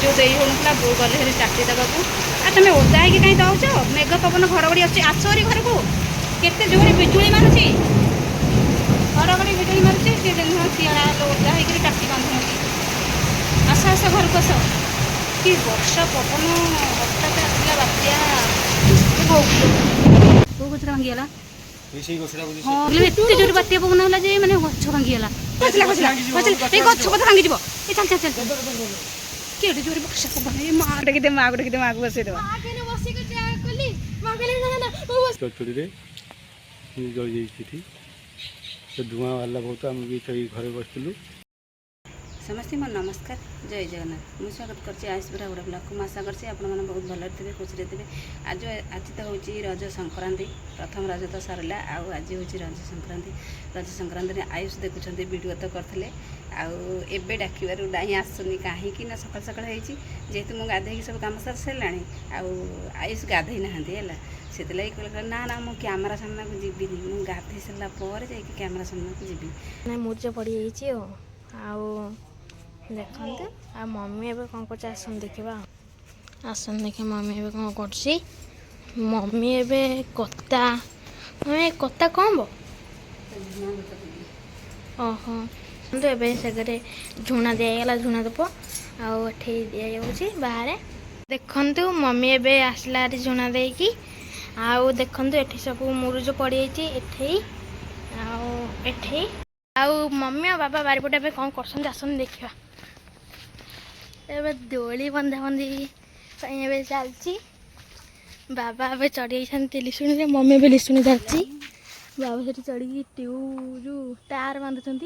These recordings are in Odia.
जो दे होना बो गले चाटी देवाक आ तुम ओदा हो कहीं दौच मेघ पवन घड़घड़ी आस घर को केते जोरे बिजुली मारुची घड़घड़ी बिजुली मारुची सीआड़ा ओदा हो टाटी बांधुना आस आस घर को आस कि वर्षा पवन हठात आसला बात्या कौ गचरा भांगीगला हाँ एत जोर बात्या पवन है जे मैंने गछ भांगीगला गछ कथा भांगी चल चल चल केड़े जोर वर्षा पवन माँ डाकिदे माँ को बसई देवा धुआं बाहर बहुत आम घरे बसलु समस्ते मोर नमस्कार जय जगन्नाथ मुझे स्वागत करছি आयुष ब्रा ब्लॉग को आशा करছি आपने बहुत भल थे खुशी थे आज तो हूँ रज संक्रांति प्रथम रज तो सरला आज हूँ रज संक्रांति आयुष देखुं वीडियो तो करते आबे डाकबार डाई आसुनी कहीं सकाल सकाल जेहेतु मुझे गाधे सब कम सार सारा आयुष गाधे ना से ना ना मु कैमेरा सामना को जीवी मुझे गाधे सारापर जा कैमेरा सामना को जीवी मुर्ज पड़ देखते आ मम्मी एवं कौन कर आसन देखा आसन देखे मम्मी एवं कौन कर मम्मी एवं कता मम्मी कता कौन ओहो तो ये से झुणा दिगला झुणा दप आठे दि बाहर देखु मम्मी एवं आसला झुणा देकी आउ देखु ये सब मुरुज पड़ एठे आउ मम्मी और बाबा बारिपटे कौन कर आसन देखा दोली बंधा बंधी चलती बाबा ए चढ़ी लिशुणी मम्मी भी लिशुणी चलती बाबा से चढ़ी ट्यू तार बांधुंट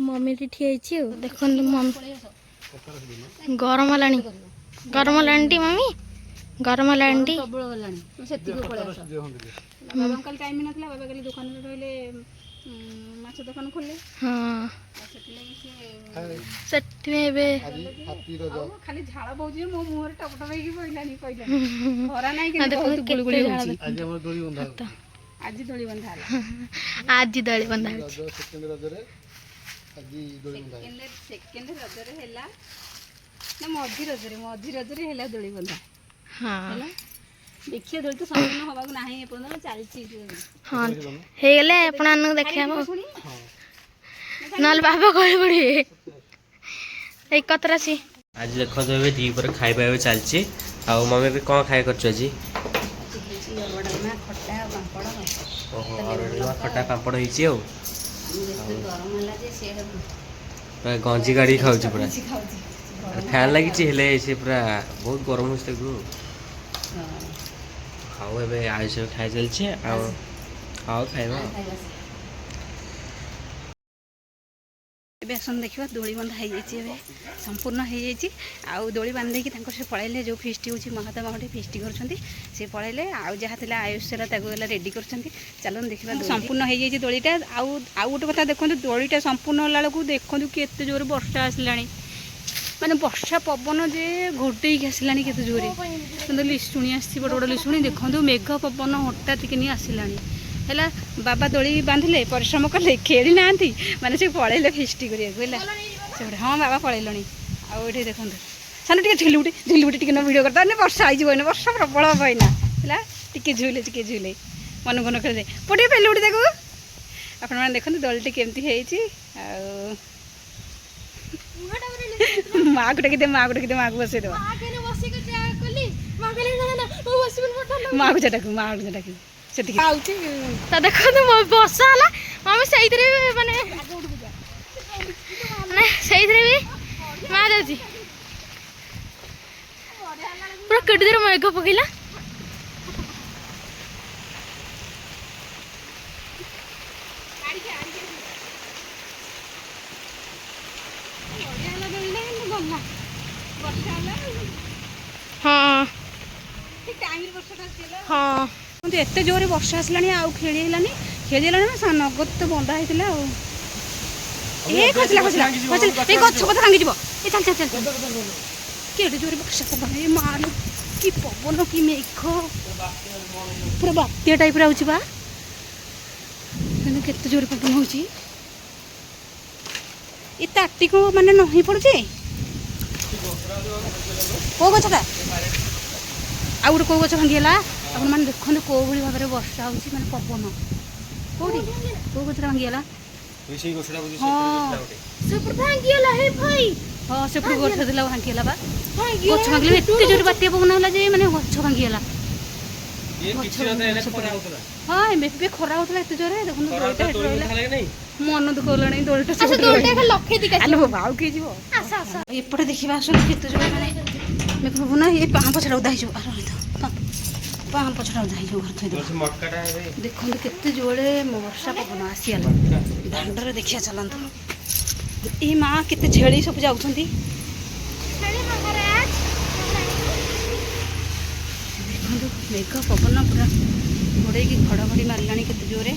मम्मी ठिया देख गरम है मम्मी गरम है माछ दुकान खोले हाँ खाली झाड़ बहुत मो मुहर टपटप पड़ानी खरा ना आज दोली बंधा आज दोली बंधा सेकेंड रजरे है ना मझी रजरे है दोली बंधा हाँ देखिए दोली तो संपूर्ण हवा ना चलती हाँ हो गले अपन देखा ना बाबा कह पड़े एक कतरा सी आज देखो तो ये दी पर खाଇବା चलती आ मम्मी भी कौन खाए कर खटा पापड़ हो गंजी गाड़ी खाऊ पूरा फैन लगी से पूरा बहुत गरम हो खाऊ ए आयुष खाई चलছে आओ खाइबा आसन देखा दोली बंधा हो संपूर्ण हो दोली बांधे से पलैले जो फिस्ट हो महादेव माहटी फिस्ट कर पलैले आउ जहाँ आयुष रेडी कर चलो देखा संपूर्ण हो दोलीटा आउ गोटे कथा देखो दोलीटा संपूर्ण होला बेलू देखो कि जोर वर्षा आसला माने वर्षा पवन जे घोटे आसला के जोरे तो लिशुणी आसी बड़ बड़ लिशुणी देखो मेघ पवन हठात कि आसला है बाबा दोली बांधिले परिश्रम कले खेली ना माने से पलैले फिस्ट कर हाँ बाबा पलैलणी आउे देखो सान टे झिलुटी टे भिडियो करता वर्षा हो वर्षा प्रबल हम है टे झुले मन मन खेल पटे पेलुटी देखो आपण देखते दोलटी केमती माँ को डाकिदे माँ को बसई देवा माँ को डाक माँ को डाक तो देखो बसा है मम्मी से माने भी माँ जाती पूरा केटे देर मेघ पकईला हाँ हाँ एत जोरे वर्षा आसला आउ खेली नगद तो बंधा होता खसला खसला गछ कथा भांगी चल चल चल केड़े जोरे वर्षा पवन मार कि पवन कि मेघ पूरा बात्या टाइप होगा केते जोरे पवन हो ताटी को माने नही पड़े କେଉଁ ଗଛଟା ଆଉ ଗୋଟେ କେଉଁ ଗଛ ଭାଙ୍ଗିଗଲା ଆପଣମାନେ ଦେଖନ୍ତୁ କେଉଁ ଭଳି ଭାବରେ ବର୍ଷା ହେଉଛି ମାନେ ପବନ କେଉଁଠି କେଉଁ ଗଛଟା ଭାଙ୍ଗିଗଲା ସେପଟେ ଭାଙ୍ଗିଗଲା ହେ ଭାଇ ହଁ ସେପଟେ ଗଛ ଥିଲା ଭାଙ୍ଗିଗଲା ବା ଗଛ ଭାଙ୍ଗିଲା ଏତେ ଜୋରେ ବାତ୍ୟା ପବନ ହେଲା ଯେ ମାନେ ଗଛ ଭାଙ୍ଗିଗଲା ହଁ ଏବେ ଖରା ହଉଥିଲା ଏତେ ଜୋରେ ଦେଖନ୍ତୁ ଦୋଳିଟା ସେଠି ରହିଲା ମନ ଦୁଃଖ ହେଲାଣି ଦୋଳିଟା ଆଉ କିଏ ଯିବ ଏପଟେ ଦେଖିବା ଆସନ୍ତୁ କେତେ ଜୋରେ ମାନେ ପବନ ଏ ପାହାଁ ପଛଟା ଓଦା ହେଇଯିବ ପାହାଁ ପଛଟା ଓଦା ହେଇଯିବ ଘର ଥୋଇଦେବ ଦେଖନ୍ତୁ କେତେ ଜୋରେ ବର୍ଷା ପବନ ଆସିଗଲା ଦାଣ୍ଡରେ ଦେଖିବା ଚାଲନ୍ତୁ ଏଇ ମା କେତେ ଛେଳି ସବୁ ଯାଉଛନ୍ତି ଦେଖନ୍ତୁ ମେଘ ପବନ ପୁରା ଘୋଡ଼େଇକି ଘଡ଼ଘଡ଼ି ମାରିଲାଣି କେତେ ଜୋରେ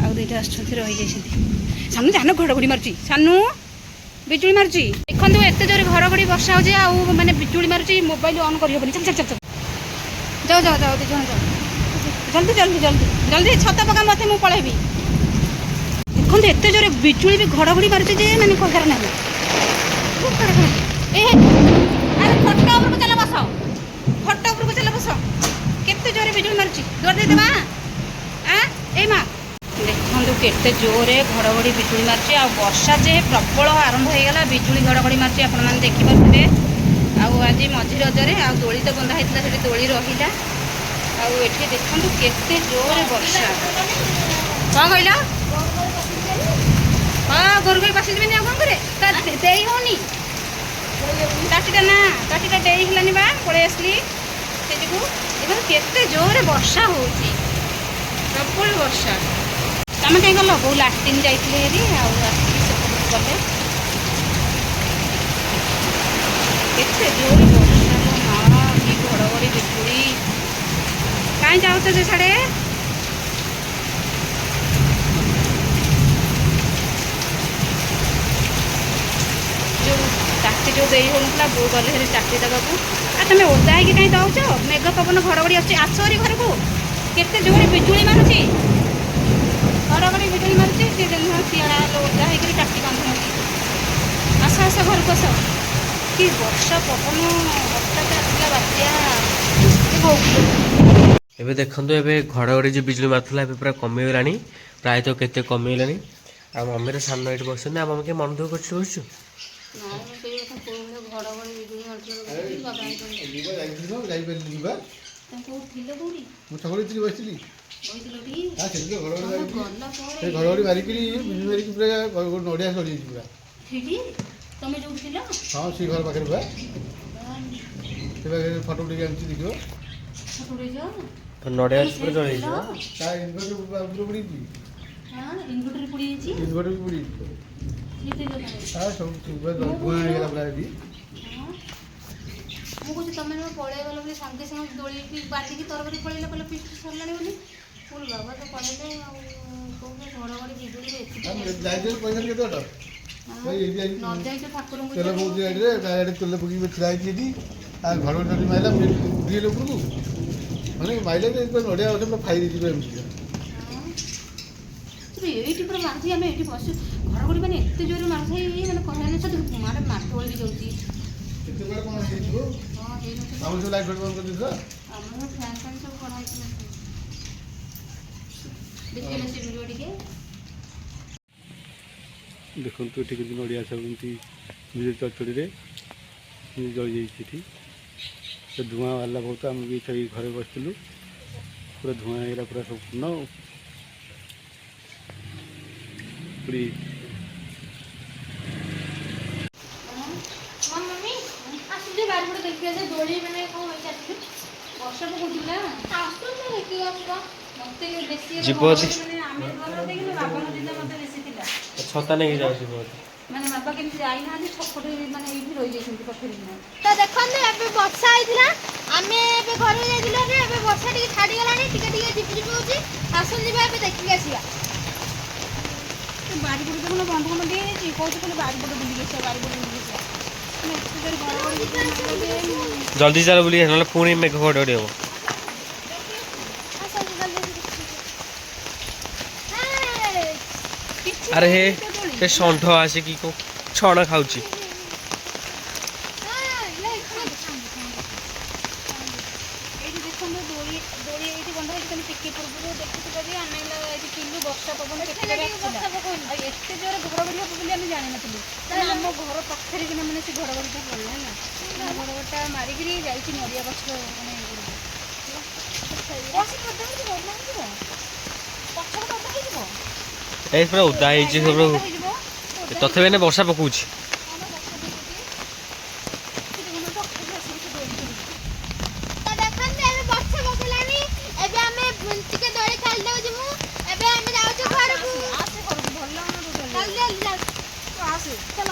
ଆଉ ଦୁଇଟା ଆସୁଛନ୍ତି ରହିଯାଇଛନ୍ତି ସାନୁ ଜାନ ଘଡ଼ଘଡ଼ି ମାରୁଛି ସାନୁ ବିଜୁଳି ମାରୁଛି ଦେଖନ୍ତୁ ଏତେ ଜୋରେ ଘଡ଼ଘଡ଼ି ବର୍ଷା ହେଉଛି ଆଉ ମାନେ ବିଜୁଳି ମାରୁଛି ମୋବାଇଲ ଅନ୍ କରିହେବନି ଚାଲ ଚାଲ ଚାଲ ଯାଅ ଯାଅ ଯାଅ ଦୁଇ ଜଣ ଯାଅ ଜଲ୍ଦି ଜଲ୍ଦି ଜଲ୍ଦି ଜଲ୍ଦି ଛତା ପକା ମୋତେ ମୁଁ ପଳେଇବି ଦେଖନ୍ତୁ ଏତେ ଜୋରେ ବିଜୁଳି ବି ଘଡ଼ଘଡ଼ି ମାରୁଛି ଯେ ମାନେ କହିବାର ନାହିଁ ଏ ଆରେ ଖଟ ଉପରକୁ ଚାଲ ବସ ଖଟ ଉପରକୁ ଚାଲ ବସ କେତେ ଜୋରେ ବିଜୁଳି ମାରୁଛି ଦୌଡ଼ ଦେଇଦେବା ଏଇ ମା ଦେଖନ୍ତୁ କେତେ ଜୋରେ ଘଡ଼ଘଡ଼ି ବିଜୁଳି ମାରୁଛି ଆଉ ବର୍ଷା ଯେ ପ୍ରବଳ ଆରମ୍ଭ ହେଇଗଲା ବିଜୁଳି ଘଡ଼ଘଡ଼ି ମାରୁଛି ଆପଣମାନେ ଦେଖିପାରୁଥିବେ ଆଉ ଆଜି ମଝି ରଜରେ ଆଉ ଦୋଳି ତ ବନ୍ଧା ହେଇଥିଲା ସେଠି ଦୋଳି ରହିଲା ଆଉ ଏଠି ଦେଖନ୍ତୁ କେତେ ଜୋରେ ବର୍ଷା କ'ଣ କହିଲ ହଁ ଗୋରୁ ଗାଈ ପଶିଯିବେନି ଆଉ କ'ଣ କରେ ଦେଇ ହେଉନି କାଠିଟା ଦେଇ ହେଲାନି ବା ପଳେଇ ଆସିଲି ସେ ଯୋଗୁଁ ଦେଖନ୍ତୁ କେତେ ଜୋରେ ବର୍ଷା ହେଉଛି ପ୍ରବଳ ବର୍ଷା ତମେ କାହିଁ ଗଲ ବୋଉ ଲାଟ୍ରିନ୍ ଯାଇଥିଲେ ହେରି ଆଉ ଆସିକି ସେପଟକୁ ଗଲେ କେତେ ଜୋରେ ବର୍ଷା ମା କି ଘଡ଼ଘଡ଼ି ବିଜୁଳି କାହିଁ ଯାଉଛ ଯେ ସାଡ଼େ ଚାକିରି ଯେଉଁ ଦେଇ ହେଉନଥିଲା ବୋଉ ଗଲେ ହେରି ଚାକିରି ଦେବାକୁ ଆଉ ତମେ ଓଦା ହେଇକି କାହିଁ ଦେଉଛ ମେଘ ପବନ ଘଡ଼ଘଡ଼ି ଆସୁଛି ଆସ ହେରି ଘରକୁ କେତେ ଜୋରେ ବିଜୁଳି ମାରୁଛି ଘଡ଼ଘଡ଼ି ବିଜୁଳି ମାରୁଛି ସିଆଡ଼ା ଓଦା ହେଇକରି ଟାଟି ବାନ୍ଧୁଛନ୍ତି ଆସ ଆସ ଘରକୁ ଆସ କି ବର୍ଷା ପବନ ହଠାତ୍ ଆସିଲା ବାତ୍ୟା ଏବେ ଦେଖନ୍ତୁ ଏବେ ଘଡ଼ଘଡ଼ି ଯେ ବିଜୁଳି ମାରୁଥିଲା ଏବେ ପୁରା କମିଗଲାଣି ପ୍ରାୟତଃ କେତେ କମିଗଲାଣି ଆଉ ମମିର ସାନ ଏଇଠି ବସୁଛନ୍ତି ଆଉ ମମି କିଏ ମନ ଦୁଃଖ କରୁଛୁ ବସୁଛୁ ଘଡ଼ଘଡ଼ି ବିଜୁଳି ଘଡ଼ଘଡ଼ି ମାରିକିରି ବିଜୁଳି ମାରିକି ପୁରା ନଡ଼ିଆ ସରିଯାଇଛି ପୁରା ତମେ ଯୋଉଠି ଥିଲ ହଁ ସେ ଘର ପାଖରେ ପୁରା ସେ ପାଖରେ ଫଟୋ ଉଠେଇକି ଆଣିଛି ଦେଖିବ ନଡ଼ିଆ ପୁରା ଜଳିଯାଇଛି ତା ଇନଭର୍ଟର ଉପରୁ ପଡ଼ିଛି ଇନଭର୍ଟର ପଡ଼ିଯାଇଛି ଇନଭର୍ଟର ବି ପଡ଼ିଛି ସବୁ ଧୂଆଁ ହେଇଗଲା ପୁରା ଏଠି ମୁଁ କହୁଛି ତମେ ପଳେଇ ଗଲ ବୋଲି ସାଙ୍ଗେ ସାଙ୍ଗେ ଦୋଳିକି ବାନ୍ଧିକି ତରକାରୀ ପଳେଇଲା କହିଲେ ପିଠା ସରିଲାଣି ବୋଲି ପୁଣି ବାବା ତ ପଳେଇଲେ ଆଉ କହୁଛି ଘଡ଼ଘଡ଼ି ବିଜୁଳିରେ ଯାଇଥିଲି ପଇସା କେତେ ବାଟ ନ ଯାଇଛ ଠାକୁରଙ୍କୁ ତେଲ ବହୁତ ଗାଡ଼ିରେ ଗାଡ଼ି ତେଲ ପକେଇକି ଛିଡ଼ା ହେଇଛି ଏଠି ଆଉ ଘଡ଼ଘଡ଼ି ମାରିଲା ଉଠିଗଲେ ଉପରକୁ ମାନେ ମାରିଲେ ନଡ଼ିଆ ଗଛ ପୁରା ଖାଇ ଦେଇଛି ଏମିତି ଏଇଠି ପୁରା ମାରୁଛି ଆମେ ଏଇଠି ବସୁ ଘଡ଼ଘଡ଼ି ମାନେ ଏତେ ଜୋରରେ ମାରୁଥାଏ ମାନେ କହିଲାନି ସେଠି ମାନେ ମାଠ ବୋଳିକି ଯାଉଛି କେତେବେଳେ କ'ଣ ହେଇଯିବ ହଁ ହେଇନଥିବ ଆମର ସବୁ ଲାଇଟ୍ ଫାଇଟ୍ ବନ୍ଦ କରିଦେଇଥିଲା ଆମର ଫ୍ୟାନ୍ ଫ୍ୟାନ୍ ସବୁ କଣା ହେଇଥିଲା ଦେଖିଲେ ସେ ଭିଡ଼ିଓ ଟିକେ ଦେଖନ୍ତୁ ଏଠି କିନ୍ତୁ ନଡ଼ିଆ ସବୁ ଏମିତି ବିଜୁଳି ଚଡ଼ଚଡ଼ିରେ ଜଳିଯାଇଛି ଏଠି ସେ ଧୂଆଁ ବାହାରିଲା ବହୁତ ଆମେ ବି ସେଇ ଘରେ ବସିଥିଲୁ ପୁରା ଧୂଆଁ ହେଇଗଲା ପୁରା ସମ୍ପୂର୍ଣ୍ଣ ପୁରୀ ବାରିପଟେ ଦେଖିବା ଯେ ଦୋଳି ମାନେ କ'ଣ ହେଇଛି ଆସିଲୁ ବର୍ଷା ପକଉଥିଲା ଆସୁଛୁ ଦେଖିକି ଆସିବା ମତେ ବେଶୀ ଯିବ ମାନେ ଆମେ ଘର ଦେଖିଲେ ବାବାଙ୍କ ଜିନିଷ ମତେ ବେଶୀ ଥିଲା ଛତା ନେଇକି ଯାଉଛି ମାନେ ବାବା କେମିତି ଯାଇନାହାନ୍ତି ଛପଟେ ମାନେ ଏଇଠି ରହିଯାଇଛନ୍ତି ପାଖରେ ତ ଦେଖନ୍ତୁ ଏବେ ବର୍ଷା ହେଇଥିଲା ଆମେ ଏବେ ଘରକୁ ଯାଇଥିଲୁ ଏବେ ବର୍ଷା ଟିକେ ଛାଡ଼ିଗଲାଣି ଟିକେ ଟିକେ ଝିପିଝିପି ହେଉଛି ଆସନ୍ତୁ ଯିବା ଏବେ ଦେଖିକି ଆସିବା ବାରିପଟେ ଦେଖୁନ ବନ୍ଧ ବନ୍ଧ ଦିଆଯାଇଛି କହୁଛି ଖାଲି ବାରିପଟେ ବୁଲିକି ଆସିବା ବାରିପଟେ ବୁଲିକି ଆସିବା ଜଲ୍ଦି ଚାଲ ବୁଲି ନହେଲେ ପୁଣି ମେଘ ଘଡ଼ଘଡ଼ି ହବ ଆରେ ହେ ସେ ଷଣ୍ଢ ଆସିକି ଛଣ ଖାଉଛି ଜାଣିନଥିଲୁ। ତାହେଲେ ଆମ ଘର ପାଖରେ କିନା ମାନେ ସେ ଘଡ଼ଘଡ଼ିଟା ପଡ଼ିଲା ହେଲା। ମାନେ ଘଡ଼ଘଡ଼ିଟା ମାରିକିରି ଯାଇଛି ନଡ଼ିଆ ଗଛ ମାନେ ଏ ପୁରା ଓଦା ହେଇଛି ସବୁ, ତଥାପି ଏଇନେ ବର୍ଷା ପକଉଛି। ତ ଦେଖନ୍ତୁ ଏବେ ବର୍ଷା ପକେଇଲାଣି। ଏବେ ଆମେ ଟିକେ ଦୋଳି ଖେଳି ଦେଉଛୁ। ମୁଁ ଏବେ ଆମେ ଯାଉଛୁ ଘରକୁ। ଭଲ ଜଲ୍ଦି ଜଲ୍ଦି ଯାଉଛୁ। ଆସେ ଚାଲ।